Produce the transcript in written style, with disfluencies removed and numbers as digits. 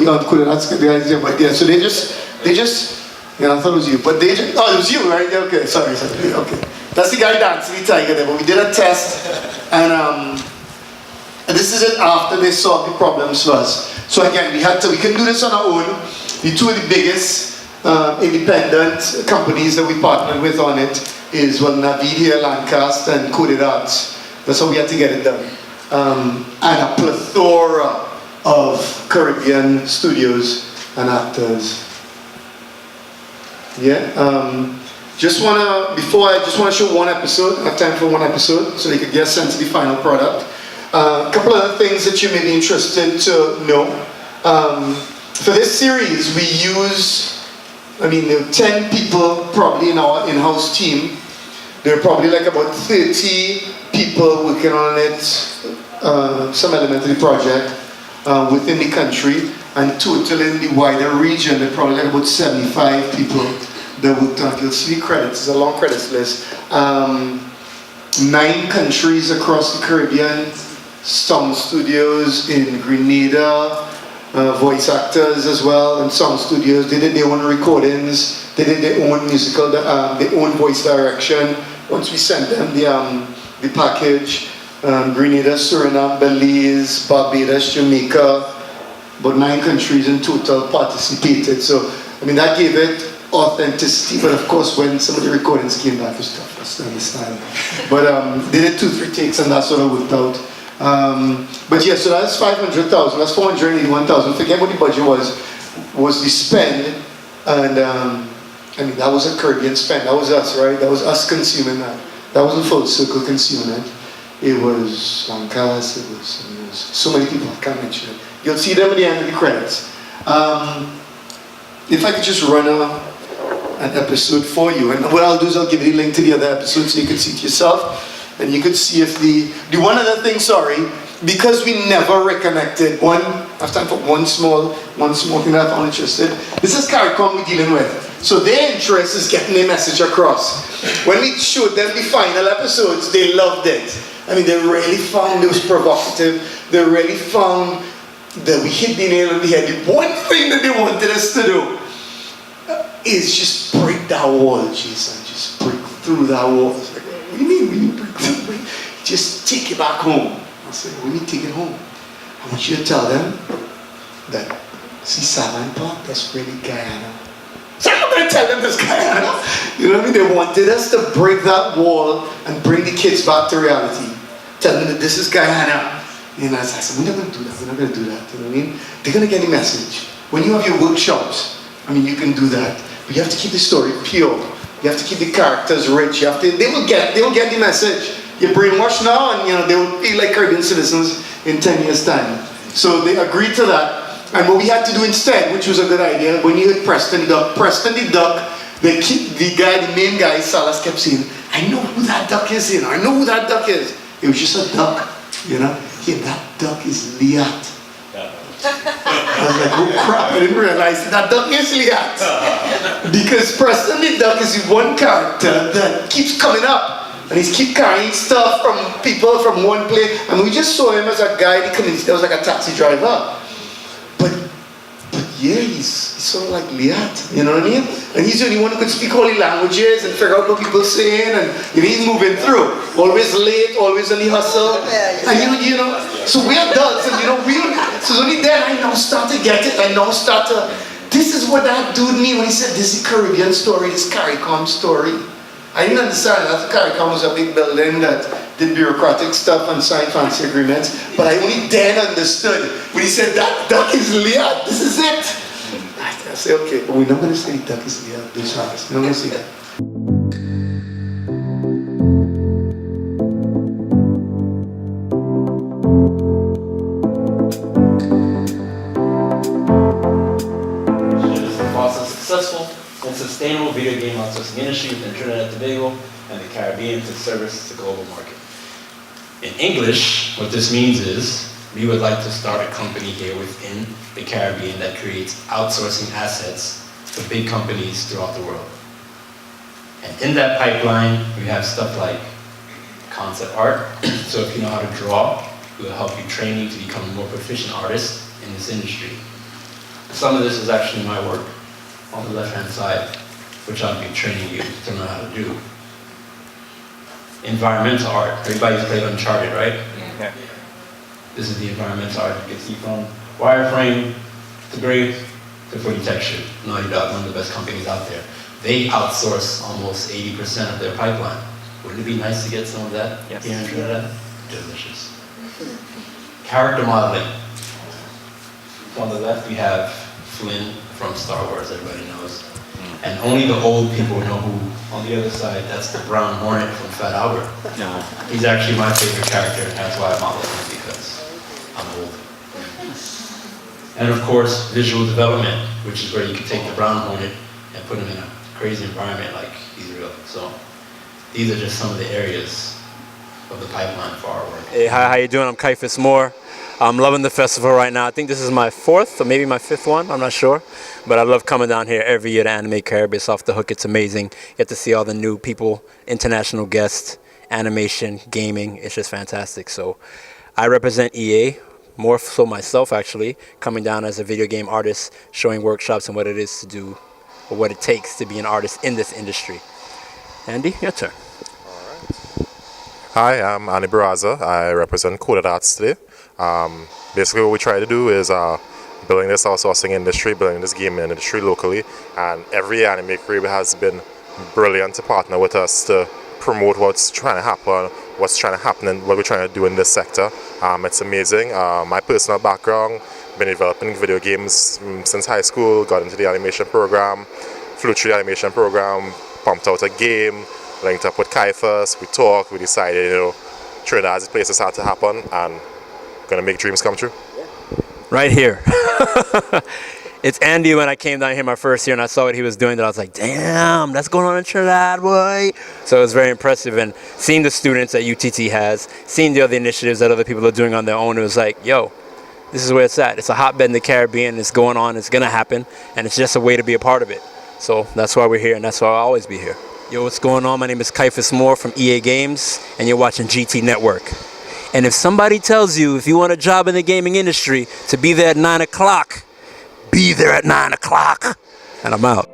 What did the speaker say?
somebody on could that's the idea, but yeah, so they just, yeah, I thought it was you, but they just, oh, it was you, right? Yeah, okay, sorry, okay. That's the guy dancing, the tiger there, but we did a test, and this is it after they solved the problems first. So again, we couldn't do this on our own. The two of the biggest independent companies that we partnered with on it is, well, Navid here, Lancaster, and Coded Arts. That's how we had to get it done. And a plethora of Caribbean studios and actors. Yeah. Just wanna show one episode. I have time for one episode, so they could get sent to the final product. A couple other things that you may be interested to know. For this series, we use, there are 10 people probably in our in-house team. There are probably like about 30 people working on it, some element of the project within the country, and total in the wider region, there are probably like about 75 people that worked on it. You'll see credits, it's a long credits list. 9 countries across the Caribbean, sound studios in Grenada, voice actors as well, and sound studios. They did their own recordings, they did their own musical, their own voice direction. Once we sent them the package, Grenada, Suriname, Belize, Barbados, Jamaica, about 9 countries in total participated. So, that gave it authenticity, but of course when some of the recordings came back, it was tough for us to understand. But they did 2-3 takes and that sort of worked out. But yeah, so that's 500,000, that's 481,000. Forget what the budget was the spend, and that was a Caribbean spend. That was us, right? That was us consuming that. That wasn't Full Circle consuming it. It was Lancaster, it was so many people, I can't mention it. You'll see them at the end of the credits. If I could just run an episode for you, and what I'll do is I'll give you the link to the other episode so you can see it yourself. And you could see if the one other thing, because we never reconnected, I have time for one small thing that I found interested. This is CARICOM we're dealing with. So their interest is getting their message across. When we showed them the final episodes, they loved it. They really found it was provocative. They really found that we hit the nail on the head. The one thing that they wanted us to do is just break that wall, Jason. Just break through that wall. It's like, what do you mean? We need to break through? Just take it back home. I said, we need to take it home. I want you to tell them that, see Savannah Park, that's really Guyana. So I'm not going to tell them this Guyana. You know what I mean? They wanted us to break that wall and bring the kids back to reality. Tell them that this is Guyana. And I said, we're not going to do that. We're not going to do that. You know what I mean? They're going to get the message. When you have your workshops, you can do that. But you have to keep the story pure. You have to keep the characters rich. They will get the message. You're brainwashed now, and they will feel like Caribbean citizens in 10 years' time. So they agreed to that. And what we had to do instead, which was a good idea, when you heard Preston the Duck, the main guy, Salas, kept saying, I know who that duck is, I know who that duck is. It was just a duck, Yeah, that duck is Liat. I was like, oh crap, I didn't realize that duck is Liat. Because Preston the Duck is the one character that keeps coming up. And he's keep carrying stuff from people from one place. We just saw him as a guy in the community that was like a taxi driver. But yeah, he's sort of like Liat, you know what I mean? And he's the only one who could speak all the languages and figure out what people are saying, and he's moving through. Always late, always on the hustle. And so we're adults, and so it's only then I now start to get it. This is what that dude mean when he said this is a Caribbean story, this CARICOM story. I didn't understand that CARICOM was a big building that did bureaucratic stuff and signed fancy agreements, but I only then understood when he said that duck is Liat, this is it. I said, okay, but we're not going to say duck is Liat, this house. We're not going to say that. Successful and sustainable video game outsourcing industry within Trinidad and Tobago and the Caribbean to service the global market. In English, what this means is we would like to start a company here within the Caribbean that creates outsourcing assets to big companies throughout the world. And in that pipeline, we have stuff like concept art. So if you know how to draw, we'll help you train you to become a more proficient artist in this industry. Some of this is actually my work on the left-hand side, which I'll be training you to know how to do. Environmental art. Everybody's played Uncharted, right? Yeah. This is the environmental art. You can see from wireframe to grave to 4D texture. Naughty Dog, one of the best companies out there. They outsource almost 80% of their pipeline. Wouldn't it be nice to get some of that here in Trinidad? Delicious. Character modeling. On the left we have Flynn from Star Wars, everybody knows. And only the old people know who, on the other side, that's the Brown Hornet from Fat Albert. No. He's actually my favorite character, and that's why I model him, because I'm old. And of course, visual development, which is where you can take the Brown Hornet and put him in a crazy environment like he's real. So these are just some of the areas of the pipeline for our work. Hey, hi, how you doing? I'm Kaifus Moore. I'm loving the festival right now. I think this is my 4th or maybe my 5th one, I'm not sure. But I love coming down here every year to Animae Caribe. It's off the hook, it's amazing. You get to see all the new people, international guests, animation, gaming. It's just fantastic. So I represent EA, more so myself actually, coming down as a video game artist, showing workshops and what it is to do, or what it takes to be an artist in this industry. Andy, your turn. Hi, I'm Annie Barraza. I represent Coded Arts today. Basically what we try to do is building this outsourcing industry, building this gaming industry locally, and every Animae Caribe has been brilliant to partner with us to promote what's trying to happen and what we're trying to do in this sector. It's amazing. My personal background, been developing video games since high school, got into the animation program, flew through the animation program, pumped out a game, linked up with Kaifus, we talked, we decided, Trinidad's the place to start to happen, and gonna make dreams come true. Right here. It's Andy. When I came down here my first year and I saw what he was doing, that I was like, damn, that's going on in Trinidad, boy. So it was very impressive. And seeing the students that UTT has, seeing the other initiatives that other people are doing on their own, it was like, yo, this is where it's at. It's a hotbed in the Caribbean. It's going on. It's going to happen. And it's just a way to be a part of it. So that's why we're here, and that's why I'll always be here. Yo, what's going on? My name is Kaifus Moore from EA Games, and you're watching GT Network. And if somebody tells you, if you want a job in the gaming industry, to be there at 9 o'clock, be there at 9 o'clock. And I'm out.